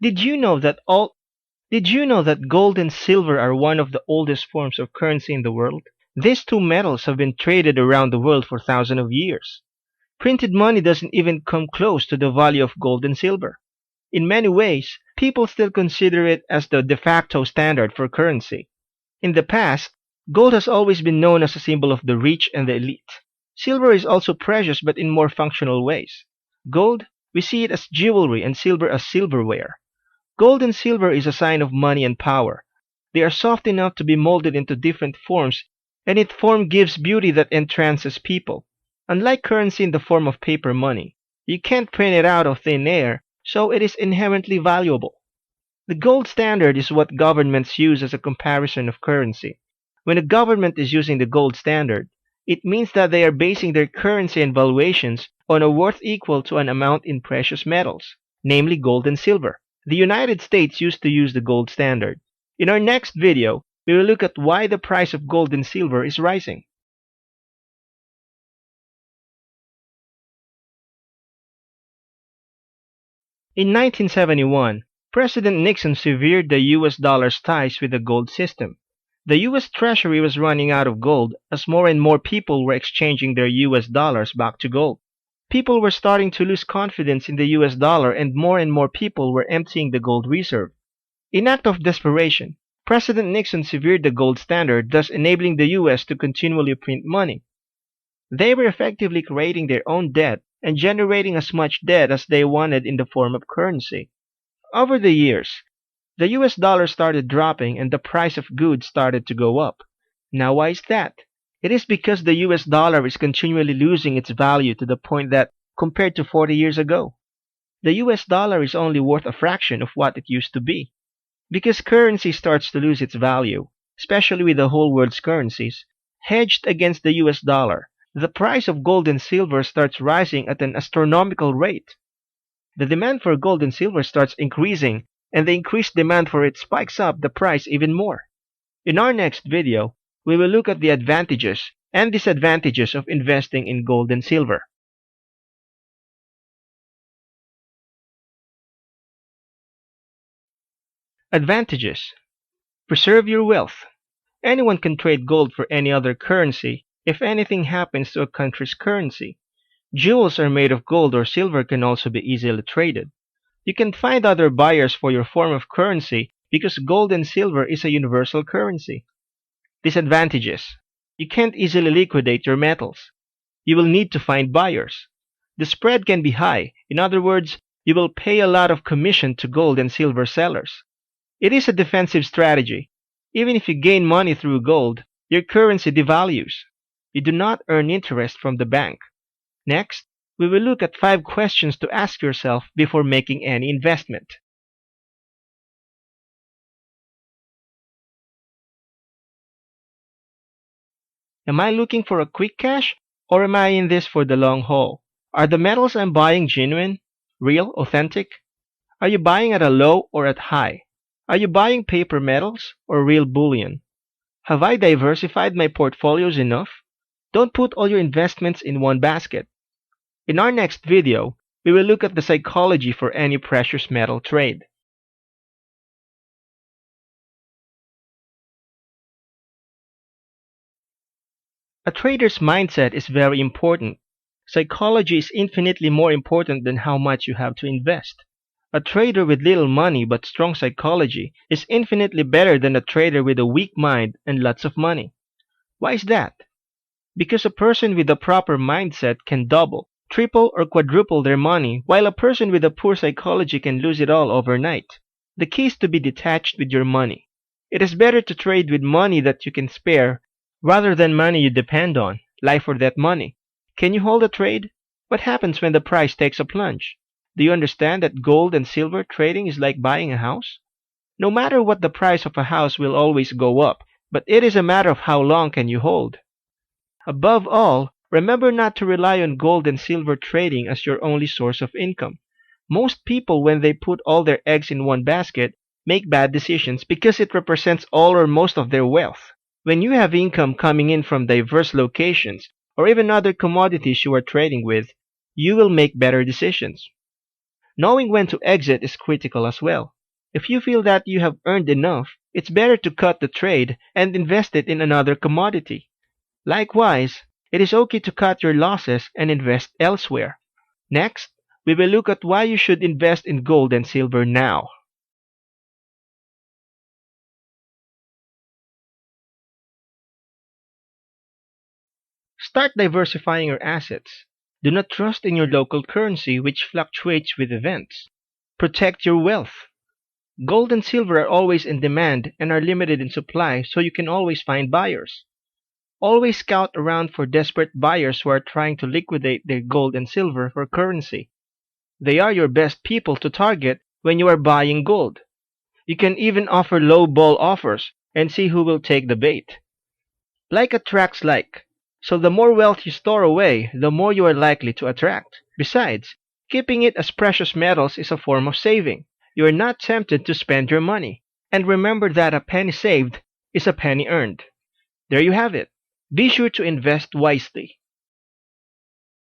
Did you know that all Did you know that gold and silver are one of the oldest forms of currency in the world? These two metals have been traded around the world for thousands of years. Printed money doesn't even come close to the value of gold and silver. In many ways, people still consider it as the de facto standard for currency. In the past, gold has always been known as a symbol of the rich and the elite. Silver is also precious but in more functional ways. Gold, we see it as jewelry and silver as silverware. Gold and silver is a sign of money and power. They are soft enough to be molded into different forms, and its form gives beauty that entrances people. Unlike currency in the form of paper money, you can't print it out of thin air, so it is inherently valuable. The gold standard is what governments use as a comparison of currency. When a government is using the gold standard, it means that they are basing their currency and valuations on a worth equal to an amount in precious metals, namely gold and silver. The United States used to use the gold standard. In our next video, we will look at why the price of gold and silver is rising. In 1971, President Nixon severed the US dollar's ties with the gold system. The US Treasury was running out of gold as more and more people were exchanging their US dollars back to gold. People were starting to lose confidence in the US dollar and more people were emptying the gold reserve. In act of desperation, President Nixon severed the gold standard, thus enabling the US to continually print money. They were effectively creating their own debt and generating as much debt as they wanted in the form of currency. Over the years, the US dollar started dropping and the price of goods started to go up. Now why is that? It is because the US dollar is continually losing its value to the point that, compared to 40 years ago, the US dollar is only worth a fraction of what it used to be. Because currency starts to lose its value, especially with the whole world's currencies, hedged against the US dollar, the price of gold and silver starts rising at an astronomical rate. The demand for gold and silver starts increasing, and the increased demand for it spikes up the price even more. In our next video, we will look at the advantages and disadvantages of investing in gold and silver. Advantages. Preserve your wealth. Anyone can trade gold for any other currency if anything happens to a country's currency. Jewels are made of gold or silver can also be easily traded. You can find other buyers for your form of currency because gold and silver is a universal currency. Disadvantages. You can't easily liquidate your metals. You will need to find buyers. The spread can be high. In other words, you will pay a lot of commission to gold and silver sellers. It is a defensive strategy. Even if you gain money through gold, your currency devalues. You do not earn interest from the bank. Next, we will look at 5 questions to ask yourself before making any investment. Am I looking for a quick cash, or am I in this for the long haul? Are the metals I'm buying genuine, real, authentic? Are you buying at a low or at high? Are you buying paper metals or real bullion? Have I diversified my portfolios enough? Don't put all your investments in one basket. In our next video, we will look at the psychology for any precious metal trade. A trader's mindset is very important. Psychology is infinitely more important than how much you have to invest. A trader with little money but strong psychology is infinitely better than a trader with a weak mind and lots of money. Why is that? Because a person with a proper mindset can double, triple, or quadruple their money, while a person with a poor psychology can lose it all overnight. The key is to be detached with your money. It is better to trade with money that you can spare rather than money you depend on, life or death money. Can you hold a trade? What happens when the price takes a plunge? Do you understand that gold and silver trading is like buying a house? No matter what, the price of a house will always go up, but it is a matter of how long can you hold. Above all, remember not to rely on gold and silver trading as your only source of income. Most people, when they put all their eggs in one basket, make bad decisions because it represents all or most of their wealth. When you have income coming in from diverse locations, or even other commodities you are trading with, you will make better decisions. Knowing when to exit is critical as well. If you feel that you have earned enough, it's better to cut the trade and invest it in another commodity. Likewise, it is okay to cut your losses and invest elsewhere. Next, we will look at why you should invest in gold and silver now. Start diversifying your assets. Do not trust in your local currency, which fluctuates with events. Protect your wealth. Gold and silver are always in demand and are limited in supply, so you can always find buyers. Always scout around for desperate buyers who are trying to liquidate their gold and silver for currency. They are your best people to target when you are buying gold. You can even offer low ball offers and see who will take the bait. Like attracts like. So the more wealth you store away, the more you are likely to attract. Besides, keeping it as precious metals is a form of saving. You are not tempted to spend your money. And remember that a penny saved is a penny earned. There you have it. Be sure to invest wisely.